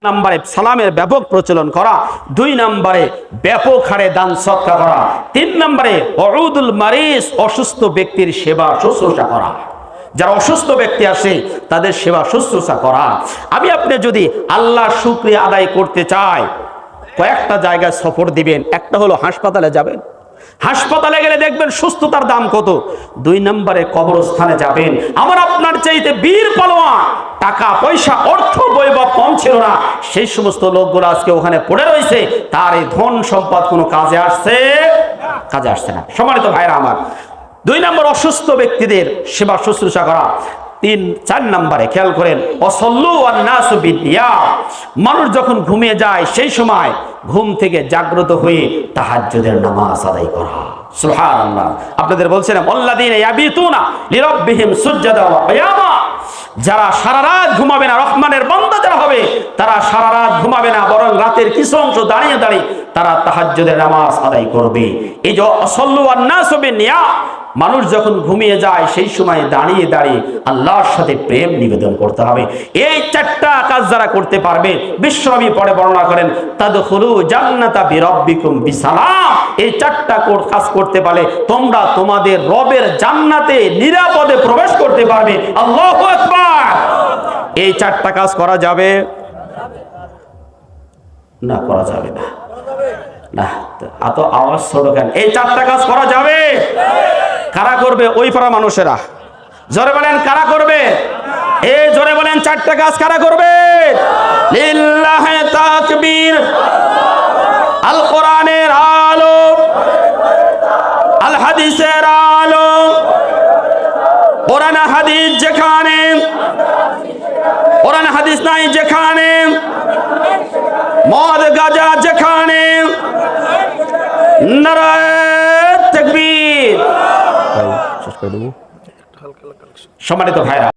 নম্বরে সালামের ব্যাপক প্রচলন করা, 2 নম্বরে ব্যাপক হারে দান সদকা করা, 3 নম্বরে উউদুল মারিস অসুস্থ ব্যক্তির সেবা শুশ্রূষা করা। যারা অসুস্থ ব্যক্তি আসে তাদের সেবা শুশ্রূষা করা। আমি আপনি যদি আল্লাহর শুকরিয়া আদায় করতে চাই, কয়েকটা জায়গায় সফর দিবেন। একটা হলো হাসপাতালে যাবেন, হাসপাতালে গেলে দেখবেন সুস্থতার দাম কত। 2 নম্বরে কবরস্থানে যাবেন। আমার আপনার চাইতে বীর পালোয়ান, টাকা পয়সা অর্থ বৈভব কম ছিল না, সেই সমস্ত লোকগুলো আজকে ওখানে পড়ে রয়েছে, তার এই ধন সম্পদ কোনো কাজে আসছে না। সম্মানিত ভাইরা আমার, 2 নম্বর অসুস্থ ব্যক্তিদের সেবা শুশ্রূষা করা। 4 নম্বরে খেয়াল করেন, অসল্লু ওয়ান নাসু বিদিয়া, মানুষ যখন ঘুমিয়ে যায় সেই সময় ঘুম থেকে জাগ্রত হয়ে তাহাজ্জুদের নামাজ আদায় করা। সুবহানাল্লাহ। আপনাদের বলছিলাম আল্লাযীনা ইয়াবিতুনা লিরাব্বিহিম সুজদাা ওয়া কিয়ামা, যারা সারা রাত ঘুমাবে না, রহমানের বান্দা যারা হবে তারা সারা রাত ঘুমাবে না, বরং রাতের কিছু অংশ দাঁড়িয়ে দাঁড়িয়ে তারা তাহাজ্জুদের নামাজ আদায় করবে। এই যে অসল্লু ওয়ান নাসু বিনিয়া, মানুষ যখন ঘুমিয়ে যায় সেই সময় দাঁড়িয়ে দাঁড়িয়ে আল্লাহর সাথে প্রেম নিবেদন করতে হবে। এই 4টা কাজ যারা করতে পারবে, বিশ্বনবী পরে বর্ণনা করেন তাদখুলু জান্নাতা বিরাব্বিকুম বিসালাম, এই 4টা কাজ করতে পারলে তোমরা তোমাদের রবের জান্নাতে নিরাপদে প্রবেশ করতে পারবে। আল্লাহু আকবার। এই 4টা কাজ করা যাবে না? করা যাবে না? না, এত আওয়াজ ছোট কেন? এই 4টা কাজ করা যাবে? কারা করবে? ওই পাড়া মানুষেরা। জোরে বলেন কারা করবে? এই জোরে বলেন 4টা কাজ কারা করবে? লিল্লাহি তাকবীর। আল কোরআনের আলো, আল হাদিসের আলো, কোরআন হাদিস যেখানে, কোরআন হাদিস নাই যেখানে, মদ গাঁজা যেখানে, নারায়ে তাকবীর। সম্মানিত ভাইরা।